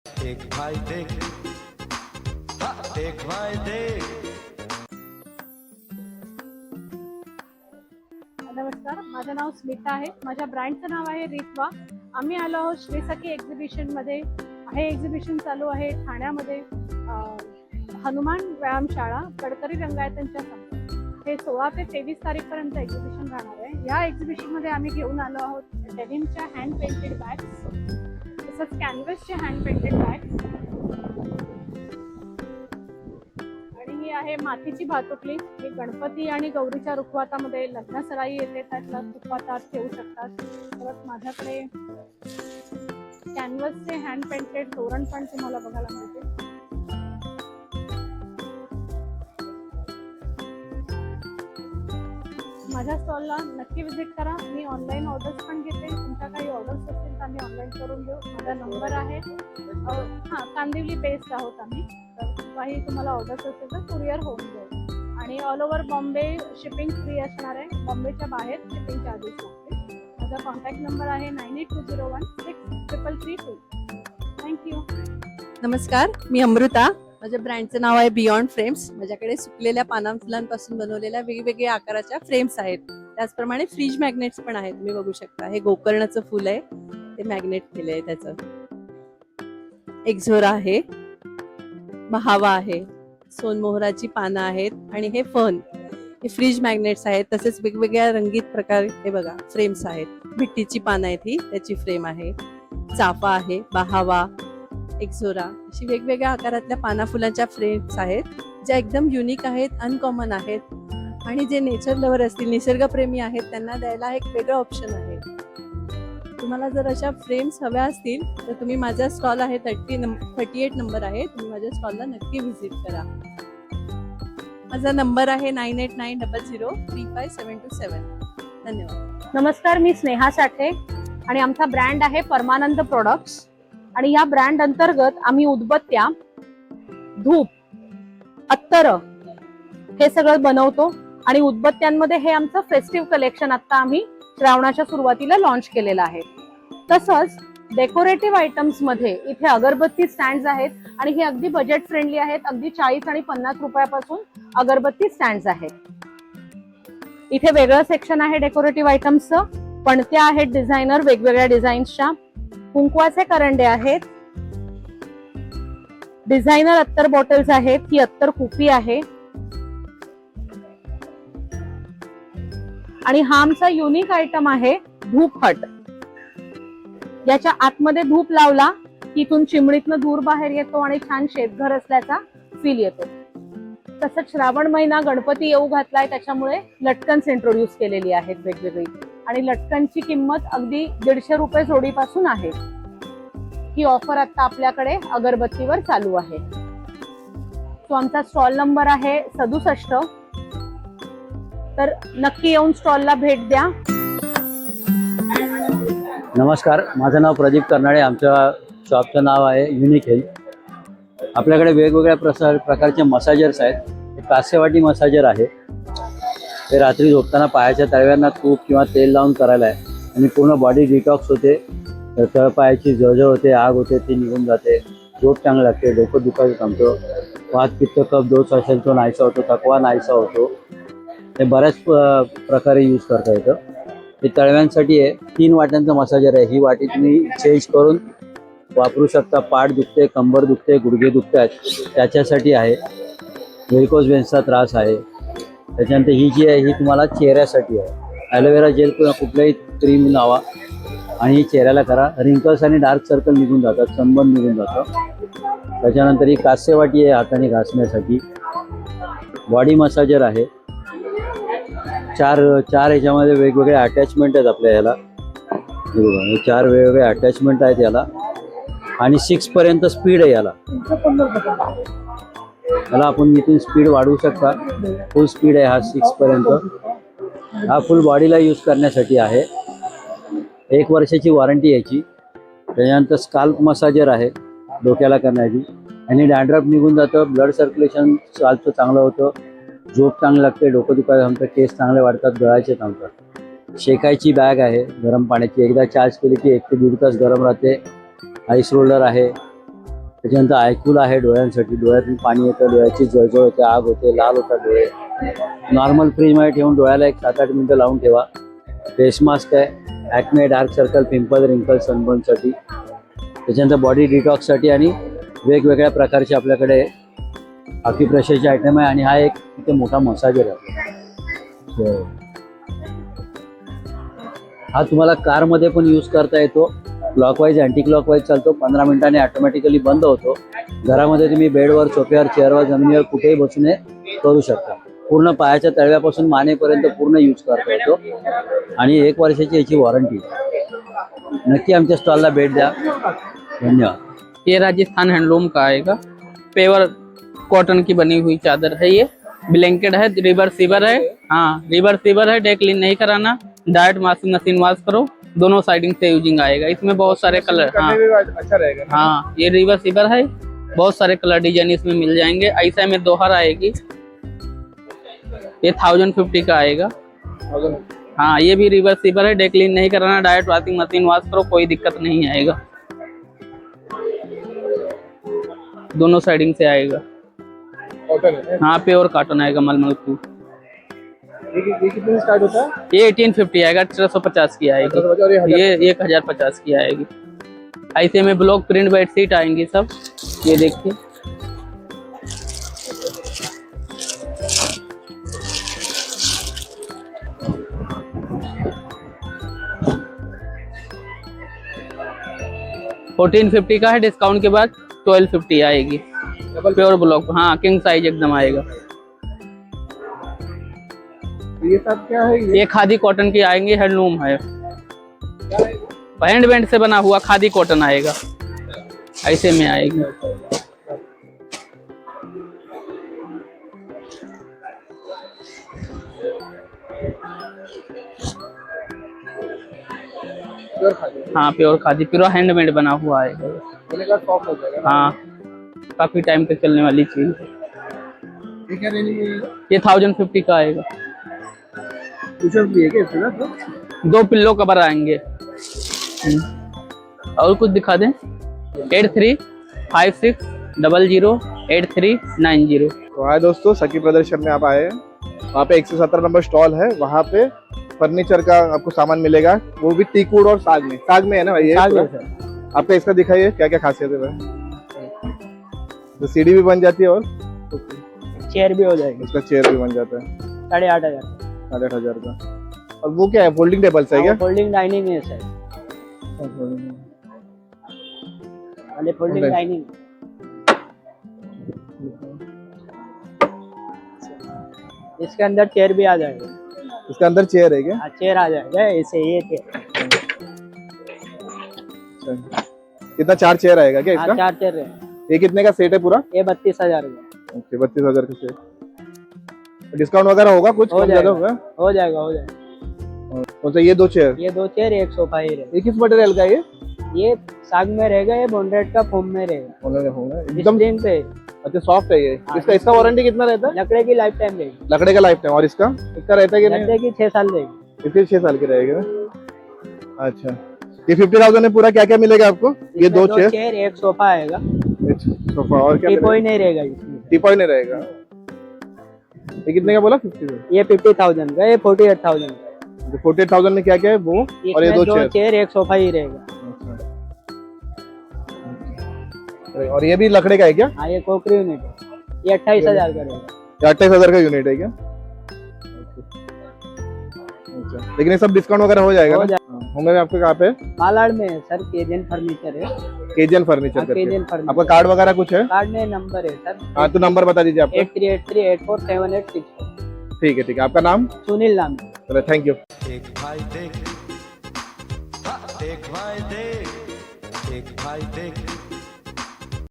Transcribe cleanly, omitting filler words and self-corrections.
एक भाई देख, एक भाई देख। नमस्कार, माझं नाव स्मिता आहे. माझ्या ब्रँडचं नाव आहे रित्वा. आम्ही आलो आहोत श्री सखी एक्झिबिशनमध्ये. हे एक्झिबिशन चालू आहे ठाण्यामध्ये. हनुमान व्यायामशाळा गडकरी रंगायतांच्या समोर. हे 16 ते 23 तारीखपर्यंत एक्झिबिशन राहणार आहे. या एक्झिबिशनमध्ये आम्ही घेऊन आलो आहोत डेनिमच्या हँड पेंटेड बॅग्स, तसंच कॅनव्हसचे हँड पेंटेड बॅग्स, आणि ही आहे मातीची भातुकली. ही गणपती आणि गौरीच्या रुखवातामध्ये लग्न सराई येते त्यातला रुखवातात ठेवू शकतात. परत माझ्याकडे कॅनव्हसचे हँड पेंटेड तोरण पण तुम्हाला बघायला मिळते. माझ्या स्टॉलला नक्की व्हिजिट करा. मी ऑनलाईन ऑर्डर्स पण घेते. तुमच्या काही ऑर्डर्स असतील तर आम्ही ऑनलाईन करून देऊ. माझा नंबर आहे, कांदिवली बेस्ड आहोत आम्ही, तर काही तुम्हाला ऑर्डर्स असतील तर कुरिअर होऊन जाईल. आणि all over Bombay shipping free असणार आहे. बॉम्बेच्या बाहेर शिपिंग चार्जेस लागतील. माझा कॉन्टॅक्ट नंबर आहे 9820163332. थँक्यू. नमस्कार, मी अमृता. माझ्या ब्रँडचं नाव आहे बियॉन्ड फ्रेम्स. माझ्याकडे सुकलेल्या पानाफुलांपासून बनवलेल्या वेगवेगळ्या आकाराच्या फ्रेम्स आहेत. त्याचप्रमाणे फ्रीज मॅग्नेट्स पण आहेत. तुम्ही बघू शकता, हे गोकर्णाचं फुल आहे, ते मॅग्नेट केलंय. आहे त्याचं एक्झोरा आहे, महावा आहे, सोनमोहराची पानं आहेत, आणि हे फन. हे फ्रीज मॅग्नेट्स आहेत. तसेच वेगवेगळ्या रंगीत प्रकार हे बघा फ्रेम्स आहेत. भिट्टीची पानं आहेत, ही त्याची फ्रेम आहे. चाफा आहे, बहावा, एक्झोरा, अशी वेगवेगळ्या आकारातल्या पाना फुलांच्या फ्रेम्स आहेत, ज्या एकदम युनिक आहेत, अनकॉमन आहेत, आणि जे नेचर लवर असतील, निसर्गप्रेमी आहेत, त्यांना द्यायला एक वेगळं ऑप्शन आहे. तुम्हाला जर अशा फ्रेम्स हव्या असतील तर तुम्ही माझा स्टॉल आहे 38 नंबर आहे. तुम्ही माझ्या स्टॉलला नक्की व्हिजिट करा. माझा नंबर आहे 9890035727. धन्यवाद. नमस्कार, मी स्नेहा साठे आणि आमचा ब्रँड आहे परमानंद प्रोडक्ट्स. आणि या ब्रँड अंतर्गत आम्ही उदबत्त्या, धूप, अत्तर हे सगळं बनवतो. आणि उदबत्त्यांमध्ये हे आमचं फेस्टिव्ह कलेक्शन आता आम्ही श्रावणाच्या सुरुवातीला लॉन्च केलेलं आहे. तसंच डेकोरेटिव्ह आयटम्स मध्ये इथे अगरबत्ती स्टँड्स आहेत, आणि हे अगदी बजेट फ्रेंडली आहेत. अगदी 40 आणि 50 रुपयापासून अगरबत्ती स्टँड्स आहेत. इथे वेगळं सेक्शन आहे डेकोरेटिव्ह आयटम्सचं. पणत्या आहेत डिझायनर, वेगवेगळ्या डिझाईन्सच्या. कुंकवाचे करंडे आहेत, डिझायनर अत्तर बॉटल्स आहेत. ही अत्तर कुपी आहे. आणि हा आमचा युनिक आयटम आहे धूप हट. याच्या आतमध्ये धूप लावला की इथून चिमणीतनं धूर बाहेर येतो आणि छान शेतघर असल्याचा फील येतो. तसंच श्रावण महिना गणपती येऊ घातलाय, त्याच्यामुळे लटकन्स इंट्रोड्यूस केलेली आहेत वेगवेगळी. आणि लटकनची किंमत अगदी 150 रुपये जोडीपासून आहे. ही ऑफर आता आपल्याकडे अगरबत्तीवर चालू आहे. तो आमचा स्टॉल नंबर आहे 67. तर नक्की येऊन स्टॉलला भेट द्या. नमस्कार, माझं नाव प्रदीप कर्नाळे. आमच्या शॉपचं नाव आहे युनिक हेल्थ. आपल्याकडे वेगवेगळ्या प्रकारचे मसाजर्स आहेत. हे कासेवाटी मसाजर आहे. ते रात्री झोपताना पायाच्या तळव्यांना तूप किंवा तेल लावून करायला आहे, आणि पूर्ण बॉडी डिटॉक्स होते. तळपायाची जळजळ होते, आग होते, ती निघून जाते. झोप चांगली लागते, डोकं दुखायचं थांबतो. वात पित्त कफ दोष असेल तो नाहीसा होतो, थकवा नाहीसा होतो. हे बऱ्याच प्रकारे यूज करता येतं. हे तळव्यांसाठी आहे. 3 वाट्यांचं मसाजर आहे. ही वाटी तुम्ही चेंज करून वापरू शकता. पाठ दुखते, कंबर दुखते, गुडघे दुखतात, त्याच्यासाठी आहे. व्हेरिकोज वेन्सचा त्रास आहे. त्याच्यानंतर ही जी आहे ही तुम्हाला चेहऱ्यासाठी आहे. ॲलोवेरा जेल किंवा कुठल्याही क्रीम लावा आणि ही चेहऱ्याला करा. रिंकल्स आणि डार्क सर्कल निघून जातात, सनबर्न निघून जातं. त्याच्यानंतर ही कासेवाटी आहे हाताने घासण्यासाठी. बॉडी मसाजर आहे. 4 ह्याच्यामध्ये वेगवेगळे अटॅचमेंट आहेत आपल्या ह्याला. हे 4 वेगवेगळे अटॅचमेंट आहेत याला. आणि 6 पर्यंत स्पीड आहे याला. आपण इथून स्पीड वाढवू शकता. फुल स्पीड आहे हा 6 पर्यंत. हा फुल बॉडीला यूज करण्यासाठी आहे. 1 वर्षाची वॉरंटी याची. त्याच्यानंतर स्काल्प मसाजर आहे डोक्याला करण्याची. आणि डॅन्ड्रफ निघून जातं, ब्लड सर्क्युलेशन स्काल्पचं चांगलं होतं, झोप चांगली लागते, डोकं दुखायचं थांबतं, केस चांगले वाढतात, गळायचे थांबतात. शेकायची बॅग आहे गरम पाण्याची. एकदा चार्ज केली की 1 ते 1.5 तास गरम राहते. आईस रोलर आहे. त्याच्यानंतर आयकूल आहे डोळ्यांसाठी, डोळ्यातून पाणी येतं, डोळ्याची जळजळ होते, आग होते, लाल होतात डोळे. नॉर्मल फ्रीजमध्ये ठेवून डोळ्याला एक 7-8 मिनिटं लावून ठेवा. फेस मास्क आहे ॲक्ने, डार्क सर्कल, पिंपल, रिंकल, सनबर्नसाठी. त्याच्यानंतर बॉडी डिटॉक्ससाठी आणि वेगवेगळ्या प्रकारचे आपल्याकडे अक्युप्रेशरचे आयटम आहे. आणि हा एक इथे मोठा मसाजर आहे. हा तुम्हाला कारमध्ये पण यूज करता येतो. क्लॉकवाईज अँटी क्लॉकवाईज चालतो. 15 मिनिटांनी ऑटोमॅटिकली बंद होतो. घरामध्ये तुम्ही बेडवर, सोफ्यावर, चेअरवर, जमिनीवर कुठेही बसून हे करू शकता. पूर्ण पायाच्या तळव्यापासून मानेपर्यंत पूर्ण यूज करता येतो. आणि 1 वर्षाची याची वॉरंटी. नक्की आमच्या स्टॉलला भेट द्या. धन्यवाद. ये राजस्थान हैंडलूम का आएगा, पेवर कॉटन की बनी हुई चादर है, ये ब्लैंकेट है, रिवर्सिबल है। हाँ रिवर्सिबल है, डे क्लीन नहीं कराना, डायरेक्ट वॉशिंग मशीन वॉश करो, दोनों साइडिंग से यूजिंग आएगा। इसमें बहुत सारे कलर, हाँ अच्छा रहेगा। हाँ ये रिवर्सिबल है, बहुत सारे कलर डिजाइन इसमें मिल जाएंगे। ऐसा में दोहर आएगी, ये 1050 का आएगा। हाँ ये भी रिवर्सिबल है, डे क्लीन नहीं कराना, डायरेक्ट वॉशिंग मशीन वॉश करो, कोई दिक्कत नहीं आएगा, दोनों साइडिंग से आएगा। कॉटन है। हाँ प्योर कॉटन आएगा, मलमल की। ये कितने से स्टार्ट होता है? ये 1850 आएगा, 1350 की आएगी। और ये 1050 की आएगी। ऐसे में ब्लॉक प्रिंट बेडशीट आएंगी सब, ये देखिए। $1450 का है, डिस्काउंट के बाद 1250 आएगी। प्योर ब्लॉक, हाँ किंग साइज एकदम आएगा। ये सब क्या है? ये खादी कॉटन की आएंगी, हैंडलूम है, हैंडमेड से बना हुआ खादी कॉटन आएगा, ऐसे में आएगी। प्योर खादी। हाँ प्योर खादी, प्योर हैंडमेड बना हुआ आएगा। बोले का सॉफ्ट हो जाएगा। हाँ काफी टाइम तक चलने वाली चीज। ये क्या रेंज में है? ये 1050 का आएगा। कुशन भी है क्या इसमें ना? 2 पिल्लो कवर आएंगे। और कुछ दिखा दें? 8356008390। तो आए दोस्तों, सखी प्रदर्शन में आप आए हैं, वहाँ पे 117 नंबर स्टॉल है, वहाँ पे फर्नीचर का आपको सामान मिलेगा, वो भी टीकवुड और साग में है ना भाई? साग में आपका इसका दिखाइए क्या क्या खासियत है भाई? तो सीढ़ी भी बन जाती है और चेयर भी हो जाएगी, इसका चेयर भी बन जाता है। 8,500। 8,500 का। और वो क्या है, फोल्डिंग टेबल्स है क्या? फोल्डिंग डाइनिंग है सर, वाले फोल्डिंग डाइनिंग। इसके अंदर चेयर भी आ जाएगा। इसके अंदर चेयर है क्या? हाँ चेयर आ जाएगा, ऐसे ये चेयर। कितना 4 चेयर आएगा क्या इसका? 4 चेयर है। ये कितने का सेट है पूरा? ये 32,000 का। ओके 32,000 का सेट। डिस्काउंट वगैरह होगा कुछ? हो कम जाएगा। ज्यादा होगा? हो जाएगा, हो जाएगा। कौन सा? ये 2 चेयर? ये 2 चेयर, 1 सोफा ही रहेगा। ये किस मटेरियल का है? ये साग में रहेगा, ये बॉन्ड्रेड का फोम में रहेगा, होगा एकदम एकदम। पे। अच्छा सॉफ्ट है ये। हाँ, इसका वारंटी कितना रहता है? लकड़े की लाइफ टाइम रहेगी, लकड़े का लाइफ टाइम। और इसका रहता है कि नहीं? लकड़े की 6 साल रहेगी। इसके 6 साल की रहेगी ना? अच्छा, ये 50,000 में पूरा क्या क्या मिलेगा आपको? ये 2 चेयर, 1 सोफा आएगा, सोफा, और क्या? टीपॉय नहीं रहेगा इसमें। टीपॉय नहीं रहेगा। ये कितने का बोला? 50,000। ये 50,000 का, ये 48,000 का। 48,000 में क्या क्या है वो? और ये 2 चेयर, 1 सोफा ही रहेगा। और ये भी लकड़े का है क्या? हाँ ये कोकरी यूनिट है, ये 28,000 का रहेगा। ये 28,000 का यूनिट है क्या? अच्छा, लेकिन ये सब डिस्काउंट वगैरह हो जाएगा हो ना? होंगे आपके कहाँ पे? मालाड में है सर, केजन फर्नीचर है। केजन फर्नीचर करके। केजन फर्नीचर। आपका कार्ड वगैरह कुछ है? कार्ड में नंबर है सर। हाँ तो नंबर बता दीजिए आपका। 8383847864। ठीक है, आपका नाम? सुनील नाम। चलो थैंक यू। देख भाई देख, हाँ, देख भाई देख, देख भाई देख।